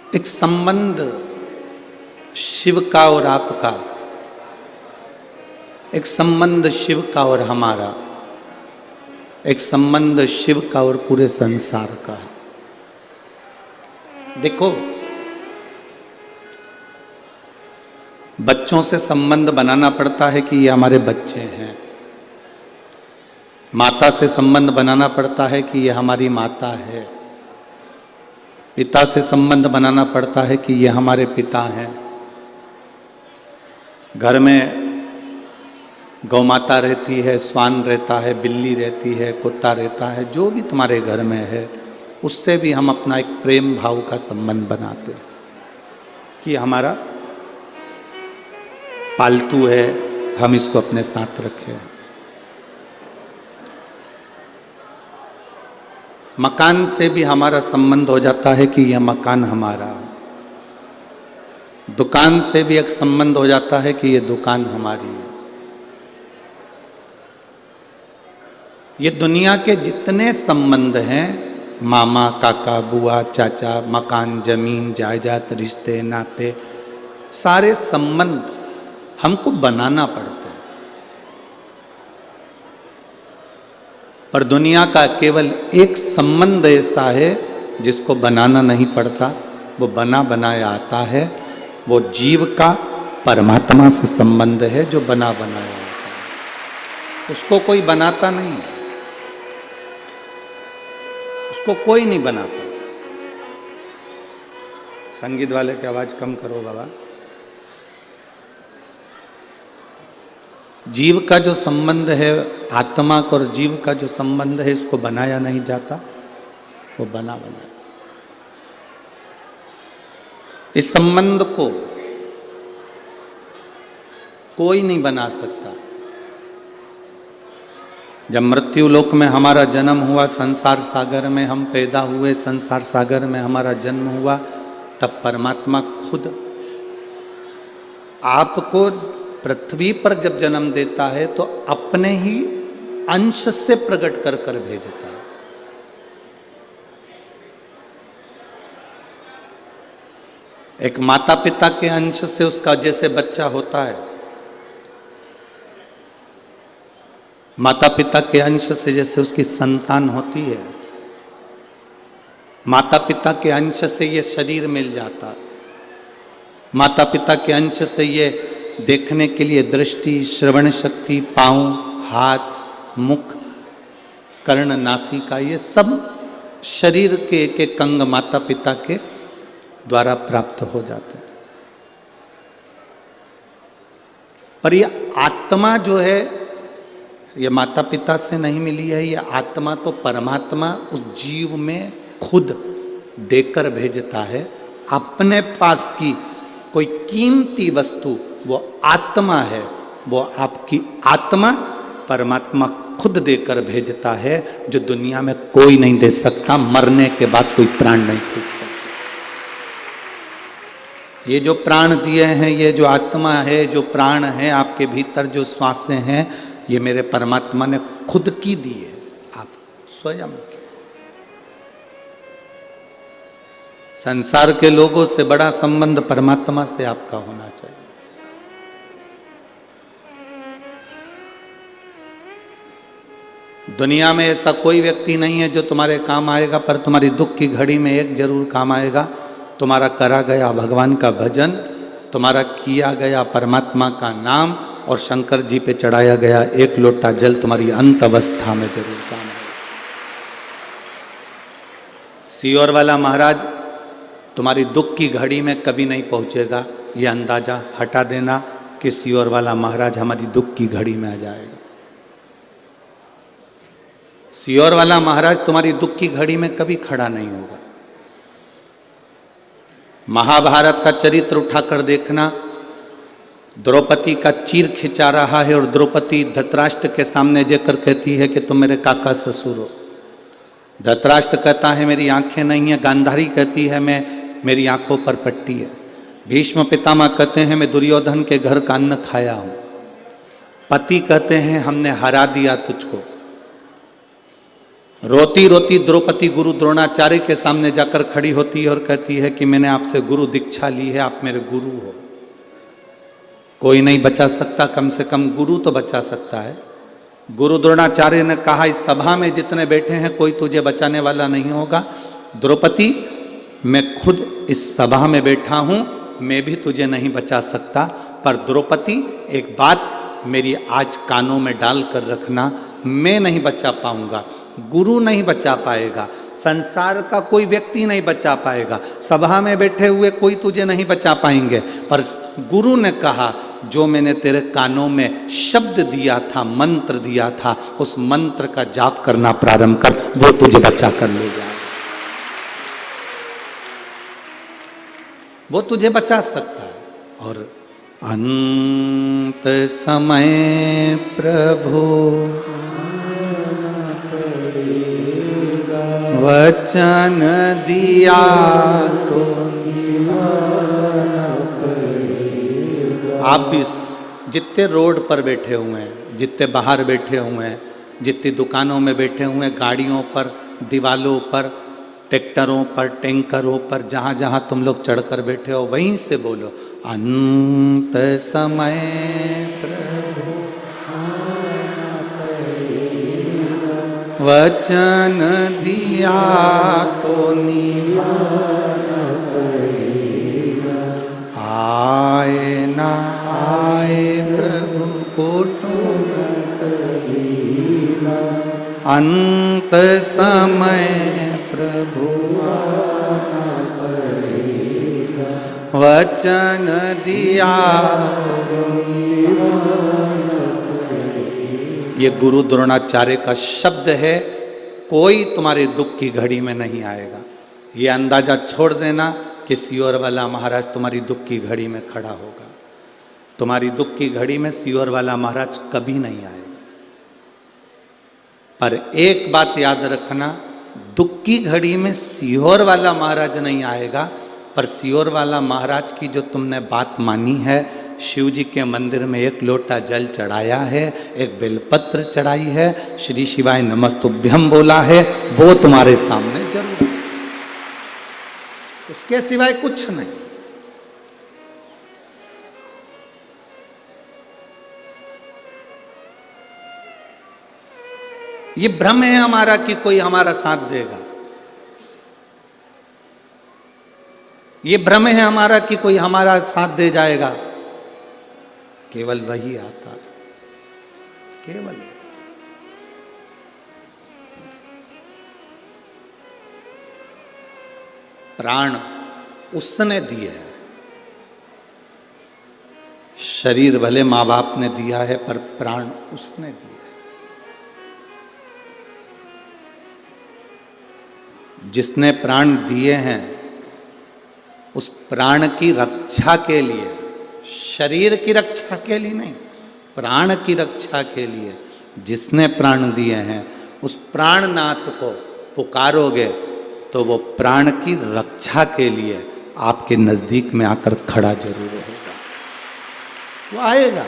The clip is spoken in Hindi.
एक संबंध शिव का और आपका, एक संबंध शिव का और हमारा, एक संबंध शिव का और पूरे संसार का है। देखो, बच्चों से संबंध बनाना पड़ता है कि ये हमारे बच्चे हैं। माता से संबंध बनाना पड़ता है कि ये हमारी माता है। पिता से संबंध बनाना पड़ता है कि ये हमारे पिता हैं। घर में गौ माता रहती है, श्वान रहता है, बिल्ली रहती है, कुत्ता रहता है, जो भी तुम्हारे घर में है, उससे भी हम अपना एक प्रेम भाव का संबंध बनाते हैं कि हमारा पालतू है, हम इसको अपने साथ रखें। मकान से भी हमारा संबंध हो जाता है कि यह मकान हमारा है। दुकान से भी एक संबंध हो जाता है कि यह दुकान हमारी है। ये दुनिया के जितने संबंध हैं, मामा, काका, बुआ, चाचा, मकान, जमीन, जायदाद, रिश्ते, नाते, सारे संबंध हमको बनाना पड़ता है। पर दुनिया का केवल एक संबंध ऐसा है जिसको बनाना नहीं पड़ता, वो बना बनाया आता है। वो जीव का परमात्मा से संबंध है जो बना बनाया आता है। उसको कोई बनाता नहीं है, उसको कोई नहीं बनाता। संगीत वाले की आवाज कम करो बाबा। जीव का जो संबंध है, आत्मा का और जीव का जो संबंध है, इसको बनाया नहीं जाता, वो बना बनाया। इस संबंध को कोई नहीं बना सकता। जब मृत्यु लोक में हमारा जन्म हुआ, संसार सागर में हम पैदा हुए, संसार सागर में हमारा जन्म हुआ, तब परमात्मा खुद आपको पृथ्वी पर जब जन्म देता है तो अपने ही अंश से प्रकट कर कर भेजता है। एक माता पिता के अंश से उसका जैसे बच्चा होता है, माता पिता के अंश से जैसे उसकी संतान होती है, माता पिता के अंश से ये शरीर मिल जाता, माता पिता के अंश से ये देखने के लिए दृष्टि, श्रवण शक्ति, पांव, हाथ, मुख, कर्ण, नासिका, ये सब शरीर के एक एक अंग माता पिता के द्वारा प्राप्त हो जाते हैं। पर ये आत्मा जो है, ये माता पिता से नहीं मिली है। ये आत्मा तो परमात्मा उस जीव में खुद देकर भेजता है। अपने पास की कोई कीमती वस्तु वो आत्मा है, वो आपकी आत्मा परमात्मा खुद देकर भेजता है, जो दुनिया में कोई नहीं दे सकता। मरने के बाद कोई प्राण नहीं फूंक सकता। ये जो प्राण दिए हैं, ये जो आत्मा है, जो प्राण है आपके भीतर, जो श्वासें हैं, ये मेरे परमात्मा ने खुद की दी है, आप स्वयं की। संसार के लोगों से बड़ा संबंध परमात्मा से आपका होना चाहिए। दुनिया में ऐसा कोई व्यक्ति नहीं है जो तुम्हारे काम आएगा, पर तुम्हारी दुख की घड़ी में एक जरूर काम आएगा। तुम्हारा करा गया भगवान का भजन, तुम्हारा किया गया परमात्मा का नाम और शंकर जी पे चढ़ाया गया एक लोटा जल तुम्हारी अंत अवस्था में जरूर काम आएगा। सियोर वाला महाराज तुम्हारी दुख की घड़ी में कभी नहीं पहुंचेगा, ये अंदाजा हटा देना कि सियोर वाला महाराज हमारी दुख की घड़ी में आ जाएगा। सियोर वाला महाराज तुम्हारी दुख की घड़ी में कभी खड़ा नहीं होगा। महाभारत का चरित्र उठाकर देखना, द्रौपदी का चीर खिंचा रहा है और द्रौपदी धृतराष्ट्र के सामने जाकर कहती है कि तुम मेरे काका ससुर हो। धृतराष्ट्र कहता है मेरी आंखें नहीं है। गांधारी कहती है मेरी आंखों पर पट्टी है। भीष्म पितामह कहते हैं मैं दुर्योधन के घर का अन्न खाया हूं। पति कहते हैं हमने हरा दिया तुझको। रोती रोती द्रौपदी गुरु द्रोणाचार्य के सामने जाकर खड़ी होती है और कहती है कि मैंने आपसे गुरु दीक्षा ली है, आप मेरे गुरु हो। कोई नहीं बचा सकता, कम से कम गुरु तो बचा सकता है। गुरु द्रोणाचार्य ने कहा, इस सभा में जितने बैठे हैं कोई तुझे बचाने वाला नहीं होगा। द्रौपदी, मैं खुद इस सभा में बैठा हूं, मैं भी तुझे नहीं बचा सकता। पर द्रौपदी, एक बात मेरी आज कानों में डाल कर रखना, मैं नहीं बचा पाऊंगा, गुरु नहीं बचा पाएगा, संसार का कोई व्यक्ति नहीं बचा पाएगा, सभा में बैठे हुए कोई तुझे नहीं बचा पाएंगे। पर गुरु ने कहा, जो मैंने तेरे कानों में शब्द दिया था, मंत्र दिया था, उस मंत्र का जाप करना प्रारंभ कर, वो तुझे बचा कर ले जाए, वो तुझे बचा सकता है। और अंत समय प्रभु वचन दिया तो आप इस जितने रोड पर बैठे हुए हैं, जितने बाहर बैठे हुए हैं, जितनी दुकानों में बैठे हुए हैं, गाड़ियों पर, दीवालों पर, ट्रैक्टरों पर, टैंकरों पर, जहाँ जहाँ तुम लोग चढ़कर बैठे हो वहीं से बोलो, अंत समय प्रभु वचन दिया तो निभाना पड़ेगा, आए ना आए प्रभु कुटुंब कबीला, अंत समय प्रभु आना पड़ेगा, वचन दिया तो निभाना पड़ेगा। ये गुरु द्रोणाचार्य का शब्द है। कोई तुम्हारे दुख की घड़ी में नहीं आएगा। ये अंदाजा छोड़ देना कि सियोर वाला महाराज तुम्हारी दुख की घड़ी में खड़ा होगा। तुम्हारी दुख की घड़ी में सियोर वाला महाराज कभी नहीं आएगा। पर एक बात याद रखना, दुख की घड़ी में सियोर वाला महाराज नहीं आएगा, पर सियोर वाला महाराज की जो तुमने बात मानी है, शिव जी के मंदिर में एक लोटा जल चढ़ाया है, एक बेलपत्र चढ़ाई है, श्री शिवाय नमस्तुभ्यम बोला है, वो तुम्हारे सामने जरूर है। उसके सिवाय कुछ नहीं। ये भ्रम है हमारा कि कोई हमारा साथ देगा। ये भ्रम है हमारा कि कोई हमारा साथ दे जाएगा। केवल वही आता है, केवल। प्राण उसने दिए है। शरीर भले माँ बाप ने दिया है, पर प्राण उसने दिया है। जिसने प्राण दिए हैं, उस प्राण की रक्षा के लिए, शरीर की रक्षा के लिए नहीं, प्राण की रक्षा के लिए जिसने प्राण दिए हैं, उस प्राणनाथ को पुकारोगे तो वो प्राण की रक्षा के लिए आपके नजदीक में आकर खड़ा जरूर होगा। वो आएगा।